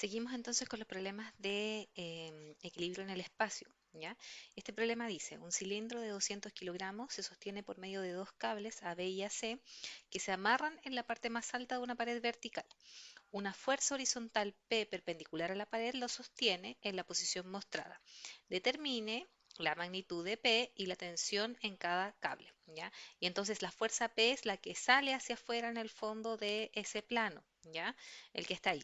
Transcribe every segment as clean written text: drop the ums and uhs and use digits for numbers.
Seguimos entonces con los problemas de equilibrio en el espacio, ¿ya? Este problema dice, un cilindro de 200 kilogramos se sostiene por medio de dos cables A, B y A, C que se amarran en la parte más alta de una pared vertical. Una fuerza horizontal P perpendicular a la pared lo sostiene en la posición mostrada. Determine la magnitud de P y la tensión en cada cable, ¿ya? Y entonces la fuerza P es la que sale hacia afuera en el fondo de ese plano, ¿ya? El que está ahí.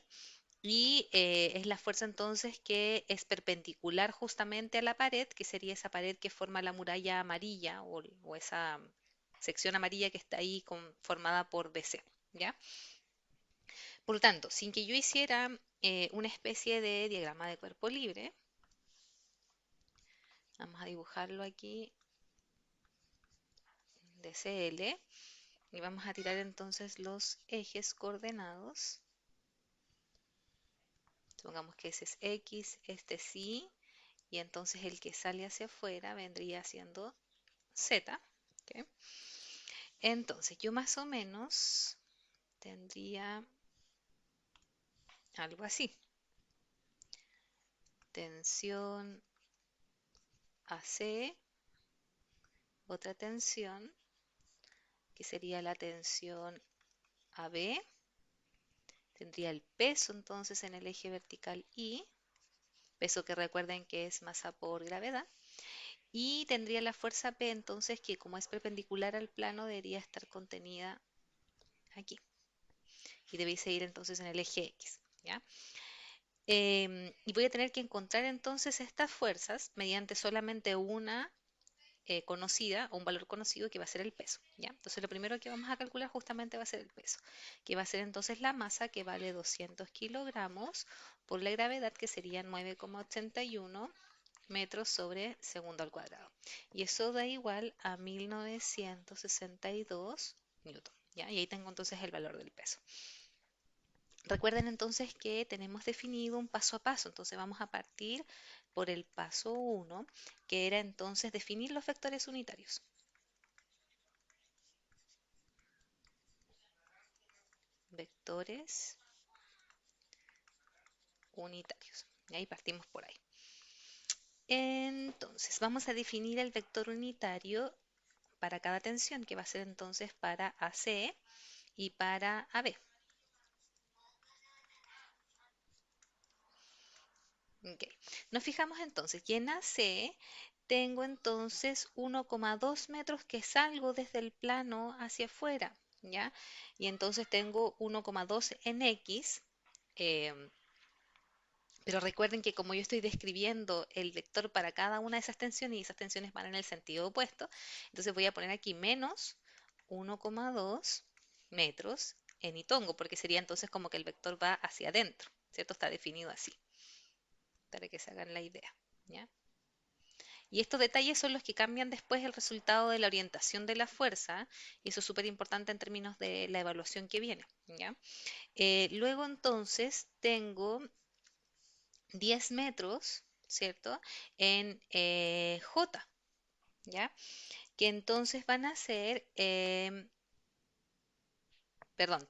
Y es la fuerza entonces que es perpendicular justamente a la pared, que sería esa pared que forma la muralla amarilla o esa sección amarilla que está ahí formada por BC, ¿ya? Por lo tanto, sin que yo hiciera una especie de diagrama de cuerpo libre, vamos a dibujarlo aquí de CL y vamos a tirar entonces los ejes coordenados. Supongamos que ese es X, este sí, y entonces el que sale hacia afuera vendría siendo Z. ¿Ok? Entonces yo más o menos tendría algo así. Tensión AC, otra tensión que sería la tensión AB. Tendría el peso entonces en el eje vertical I, peso que recuerden que es masa por gravedad. Y tendría la fuerza P entonces que como es perpendicular al plano debería estar contenida aquí. Y debe seguir entonces en el eje X. ¿Ya? Y voy a tener que encontrar entonces estas fuerzas mediante solamente una conocida o un valor conocido que va a ser el peso, ¿ya? Entonces lo primero que vamos a calcular justamente va a ser el peso, que va a ser entonces la masa que vale 200 kilogramos por la gravedad que sería 9,81 metros sobre segundo al cuadrado. Y eso da igual a 1962 newton, ¿ya? Y ahí tengo entonces el valor del peso. Recuerden entonces que tenemos definido un paso a paso, entonces vamos a partir por el paso 1, que era entonces definir los vectores unitarios. Vectores unitarios. Y ahí partimos por ahí. Entonces, vamos a definir el vector unitario para cada tensión, que va a ser entonces para AC y para AB. Okay. Nos fijamos entonces que en AC tengo entonces 1,2 metros que salgo desde el plano hacia afuera, ¿ya? Y entonces tengo 1,2 en X, eh, pero recuerden que como yo estoy describiendo el vector para cada una de esas tensiones y esas tensiones van en el sentido opuesto, entonces voy a poner aquí menos 1,2 metros en itongo, porque sería entonces como que el vector va hacia adentro, ¿cierto? Está definido así, para que se hagan la idea, ¿ya? Y estos detalles son los que cambian después el resultado de la orientación de la fuerza, y eso es súper importante en términos de la evaluación que viene, ¿ya? Luego entonces tengo 10 metros, ¿cierto? En J, ¿ya? Que entonces van a ser, perdón,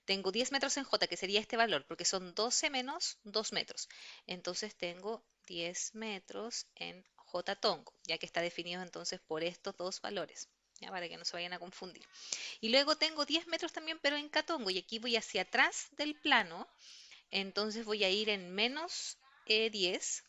tengo 10 metros en J, que sería este valor, porque son 12 menos 2 metros. Entonces tengo 10 metros en J tongo, ya que está definido entonces por estos dos valores, ya para que no se vayan a confundir. Y luego tengo 10 metros también, pero en K tongo, y aquí voy hacia atrás del plano, entonces voy a ir en menos 10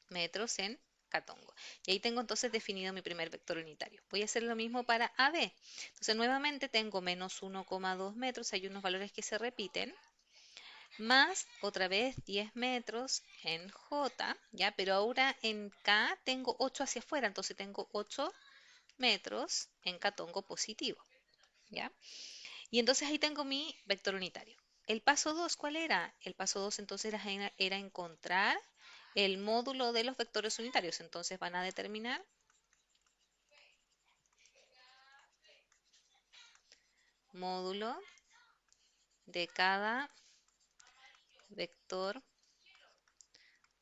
metros en Catongo. Y ahí tengo entonces definido mi primer vector unitario. Voy a hacer lo mismo para AB. Entonces nuevamente tengo menos 1,2 metros, hay unos valores que se repiten, más otra vez 10 metros en J, ¿ya? Pero ahora en K tengo 8 hacia afuera, entonces tengo 8 metros en Catongo positivo, ¿ya? Y entonces ahí tengo mi vector unitario. El paso 2, ¿cuál era? El paso 2 entonces era encontrar el módulo de los vectores unitarios. Entonces van a determinar módulo de cada vector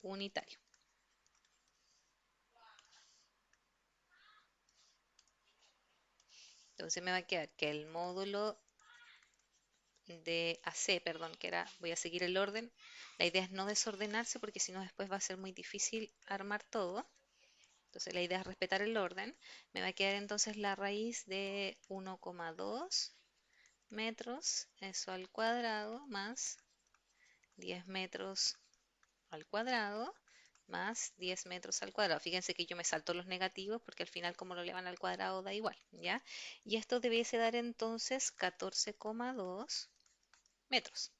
unitario. Entonces me va a quedar que el módulo de AC, perdón, que era, voy a seguir el orden. La idea es no desordenarse porque si no después va a ser muy difícil armar todo. Entonces la idea es respetar el orden. Me va a quedar entonces la raíz de 1,2 metros, eso al cuadrado, más 10 metros al cuadrado, más 10 metros al cuadrado. Fíjense que yo me salto los negativos porque al final como lo elevan al cuadrado da igual, ¿ya? Y esto debiese dar entonces 14,2 metros.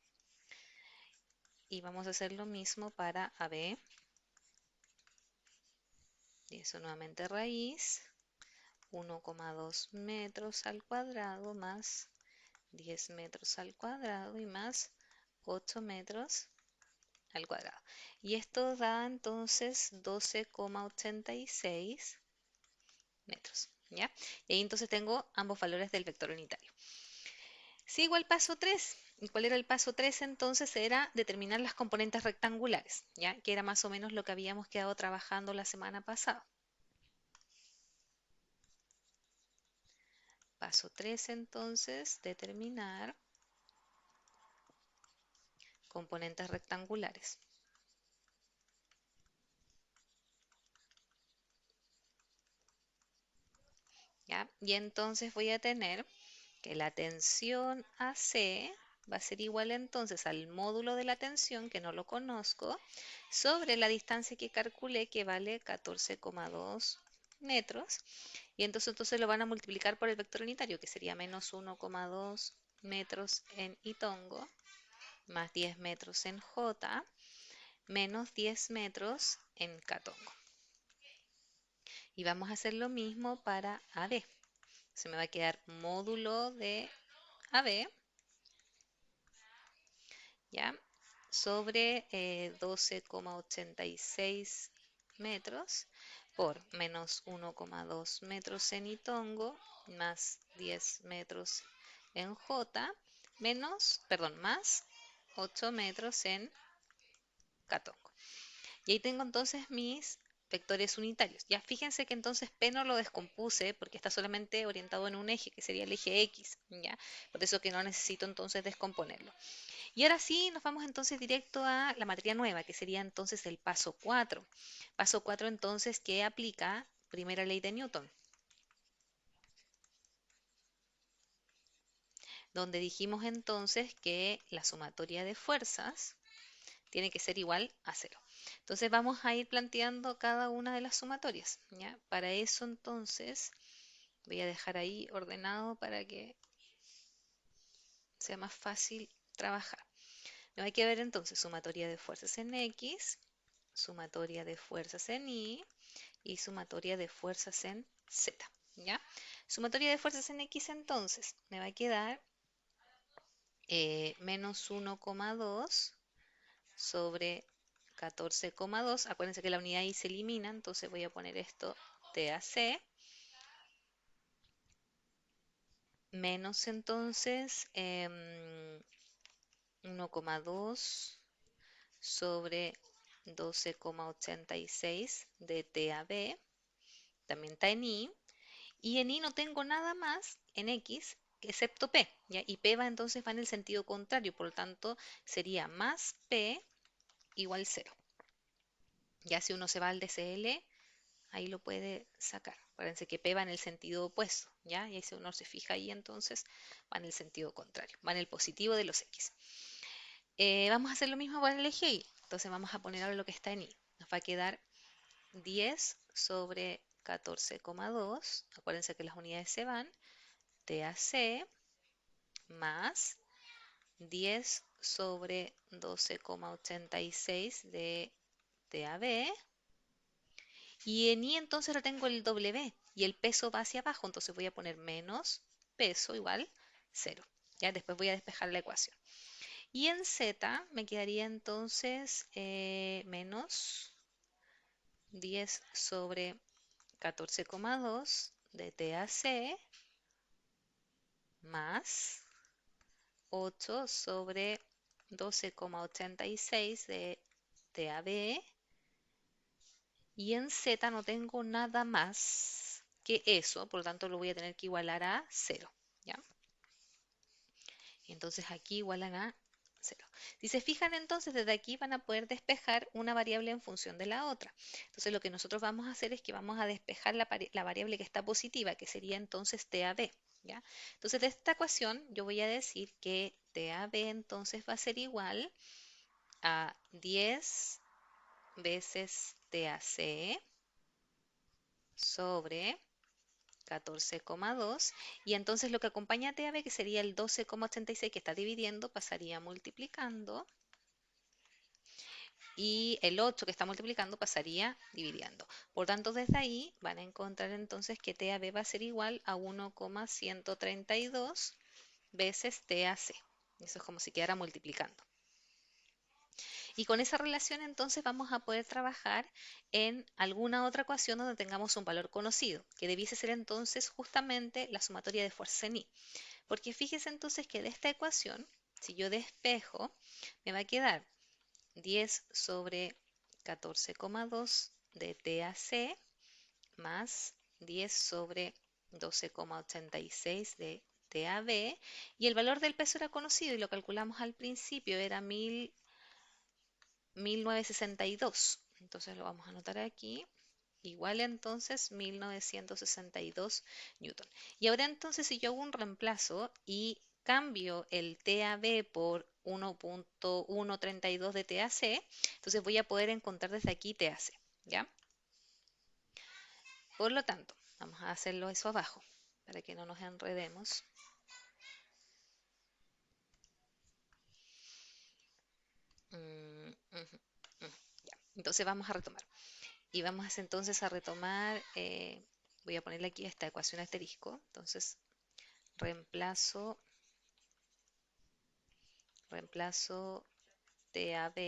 Y vamos a hacer lo mismo para AB. Y eso nuevamente raíz, 1,2 metros al cuadrado más 10 metros al cuadrado y más 8 metros al cuadrado. Y esto da entonces 12,86 metros, ¿ya? Y ahí entonces tengo ambos valores del vector unitario. Sigo al paso 3. ¿Y cuál era el paso 3? Entonces era determinar las componentes rectangulares, ¿ya? Que era más o menos lo que habíamos quedado trabajando la semana pasada. Paso 3 entonces, determinar componentes rectangulares. ¿Ya? Y entonces voy a tener que la tensión AC va a ser igual entonces al módulo de la tensión, que no lo conozco, sobre la distancia que calculé, que vale 14,2 metros. Y entonces lo van a multiplicar por el vector unitario, que sería menos 1,2 metros en Itongo, más 10 metros en J, menos 10 metros en Catongo. Y vamos a hacer lo mismo para AD. Se me va a quedar módulo de AB, ¿ya? Sobre 12,86 metros por menos 1,2 metros en Itongo, más 10 metros en J, más 8 metros en Catongo. Y ahí tengo entonces mis vectores unitarios. Ya fíjense que entonces P no lo descompuse porque está solamente orientado en un eje, que sería el eje X, ¿ya? Por eso que no necesito entonces descomponerlo. Y ahora sí, nos vamos entonces directo a la materia nueva, que sería entonces el paso 4. Paso 4 entonces, que aplica primera ley de Newton, donde dijimos entonces que la sumatoria de fuerzas tiene que ser igual a cero. Entonces vamos a ir planteando cada una de las sumatorias, ¿ya? Para eso entonces voy a dejar ahí ordenado para que sea más fácil trabajar. Me va a quedar entonces sumatoria de fuerzas en X, sumatoria de fuerzas en Y y sumatoria de fuerzas en Z, ¿ya? Sumatoria de fuerzas en X entonces me va a quedar menos 1,2 sobre 14,2. Acuérdense que la unidad y se elimina, entonces voy a poner esto TAC menos entonces 1,2 sobre 12,86 de TAB, también está en y en Y no tengo nada más en X excepto P, ¿ya? Y P entonces va en el sentido contrario, por lo tanto sería más P igual 0. Ya si uno se va al DCL, ahí lo puede sacar. Acuérdense que P va en el sentido opuesto, ¿ya? Y ahí si uno se fija ahí, entonces va en el sentido contrario, va en el positivo de los X. Vamos a hacer lo mismo para el eje Y. Entonces vamos a poner ahora lo que está en Y. Nos va a quedar 10 sobre 14,2. Acuérdense que las unidades se van. TAC más 10 sobre 12,86 de TAB. Y en Y entonces ahora tengo el W y el peso va hacia abajo, entonces voy a poner menos peso igual 0. Ya después voy a despejar la ecuación. Y en Z me quedaría entonces menos 10 sobre 14,2 de TAC más 8 sobre 12,86 de TAB. Y en Z no tengo nada más que eso, por lo tanto lo voy a tener que igualar a 0, ¿ya? Entonces aquí igualan a 0. Si se fijan entonces, desde aquí van a poder despejar una variable en función de la otra. Entonces lo que nosotros vamos a hacer es que vamos a despejar la variable que está positiva, que sería entonces TAB. ¿Ya? Entonces de esta ecuación yo voy a decir que TAB entonces va a ser igual a 10 veces TAC sobre 14,2 y entonces lo que acompaña a TAB, que sería el 12,86 que está dividiendo, pasaría multiplicando y el 8 que está multiplicando pasaría dividiendo. Por tanto, desde ahí van a encontrar entonces que TAB va a ser igual a 1,132 veces TAC. Eso es como si quedara multiplicando. Y con esa relación entonces vamos a poder trabajar en alguna otra ecuación donde tengamos un valor conocido, que debiese ser entonces justamente la sumatoria de fuerzas en I. Porque fíjese entonces que de esta ecuación, si yo despejo, me va a quedar 10 sobre 14,2 de TAC más 10 sobre 12,86 de TAB y el valor del peso era conocido y lo calculamos al principio, era 1962. Entonces lo vamos a anotar aquí. Igual entonces 1962 newton. Y ahora entonces si yo hago un reemplazo y cambio el TAB por 1,132 de TAC, entonces voy a poder encontrar desde aquí TAC, ¿ya? Por lo tanto, vamos a hacerlo eso abajo para que no nos enredemos. Ujú, ujú, ya. Entonces vamos a retomar. Y vamos entonces a retomar, voy a ponerle aquí esta ecuación asterisco. Entonces, reemplazo, reemplazo TAB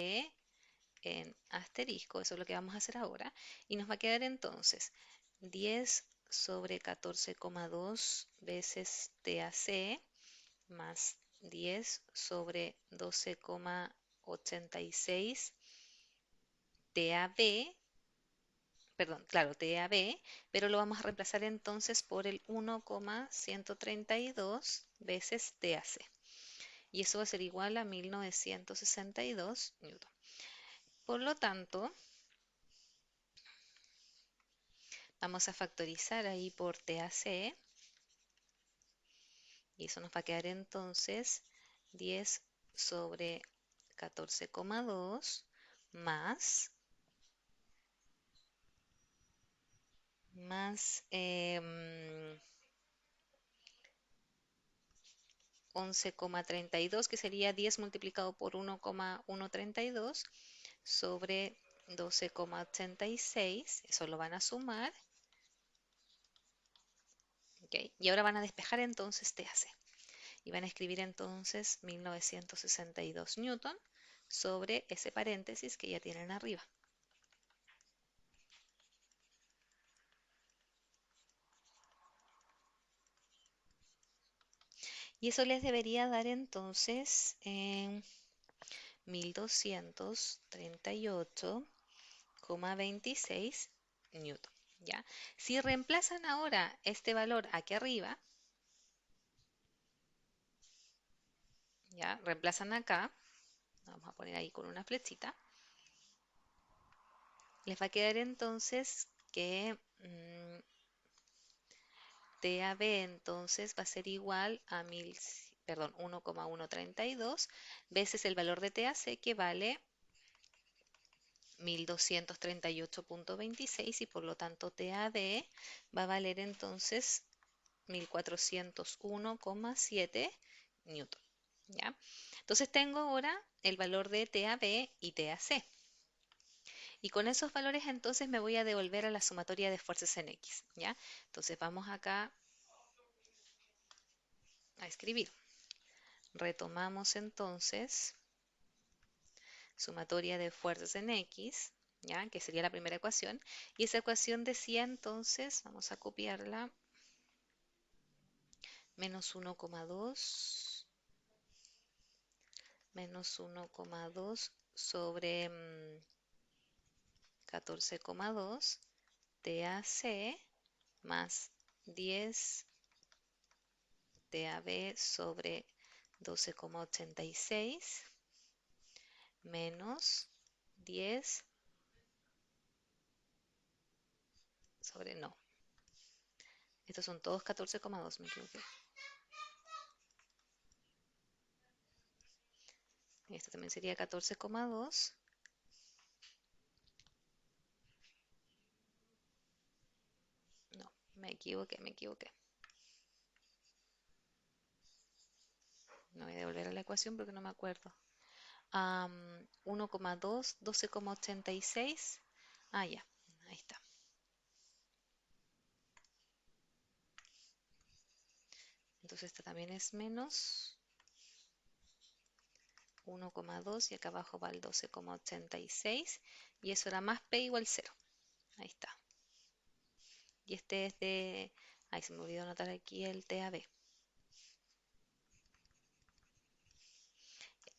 en asterisco, eso es lo que vamos a hacer ahora. Y nos va a quedar entonces 10 sobre 14,2 veces TAC más 10 sobre 12,86 TAB, perdón, claro, TAB, pero lo vamos a reemplazar entonces por el 1,132 veces TAC. Y eso va a ser igual a 1962 newton. Por lo tanto, vamos a factorizar ahí por TAC y eso nos va a quedar entonces 10 sobre 14,2 más, más 11,32, que sería 10 multiplicado por 1,132 sobre 12,86. Eso lo van a sumar. ¿Ok? Y ahora van a despejar entonces TAC. Y van a escribir entonces 1962 newton sobre ese paréntesis que ya tienen arriba. Y eso les debería dar entonces 1238,26 newton. ¿Ya? Si reemplazan ahora este valor aquí arriba, ¿ya? Reemplazan acá, vamos a poner ahí con una flechita, les va a quedar entonces que TAB entonces va a ser igual a 1,132 veces el valor de TAC que vale 1238,26 y por lo tanto TAD va a valer entonces 1401,7 newton. ¿Ya? Entonces tengo ahora el valor de TAB y TAC. Y con esos valores entonces me voy a devolver a la sumatoria de fuerzas en X. ¿Ya? Entonces vamos acá a escribir. Retomamos entonces sumatoria de fuerzas en X, ¿ya? Que sería la primera ecuación. Y esa ecuación decía entonces, vamos a copiarla, menos 1,2 menos 1,2 sobre 14,2 TAC más 10 TAB sobre 12,86 menos 10 sobre no. Estos son todos 14,2, me equivoqué. Esto también sería 14,2. No, me equivoqué, me equivoqué. No voy a devolver a la ecuación porque no me acuerdo. 1,2, 12,86. Ah, ya, ahí está. Entonces esta también es menos 1,2 y acá abajo va el 12,86 y eso era más P igual 0. Ahí está. Y este es de... Ahí se me olvidó anotar aquí el TAB.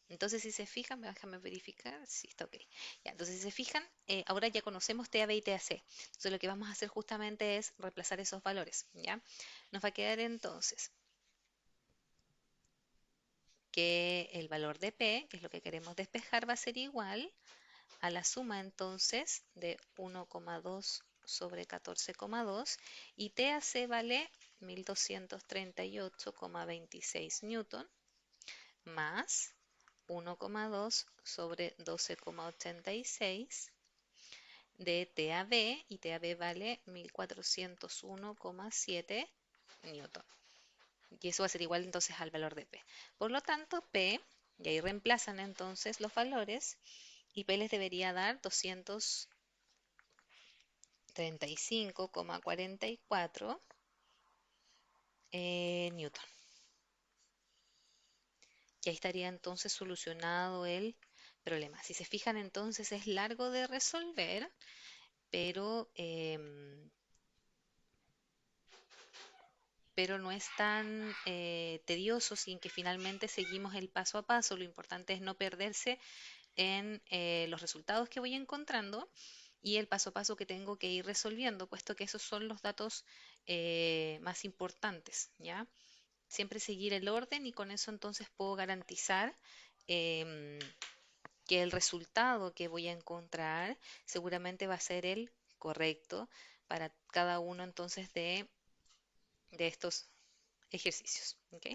Entonces, si se fijan, déjame verificar, sí, está ok. Ya, entonces, si se fijan, ahora ya conocemos TAB y TAC. Entonces, lo que vamos a hacer justamente es reemplazar esos valores, ¿ya? Nos va a quedar entonces que el valor de P, que es lo que queremos despejar, va a ser igual a la suma entonces de 1,2 sobre 14,2 y TAC vale 1238,26 newton más 1,2 sobre 12,86 de TAB y TAB vale 1401,7 newton. Y eso va a ser igual entonces al valor de P. Por lo tanto, P, y ahí reemplazan entonces los valores, y P les debería dar 235,44 newton. Y ahí estaría entonces solucionado el problema. Si se fijan entonces es largo de resolver, pero, pero no es tan tedioso sin que finalmente seguimos el paso a paso. Lo importante es no perderse en los resultados que voy encontrando y el paso a paso que tengo que ir resolviendo, puesto que esos son los datos más importantes, ¿ya? Siempre seguir el orden y con eso entonces puedo garantizar em, que el resultado que voy a encontrar seguramente va a ser el correcto para cada uno entonces de estos ejercicios. ¿Ok?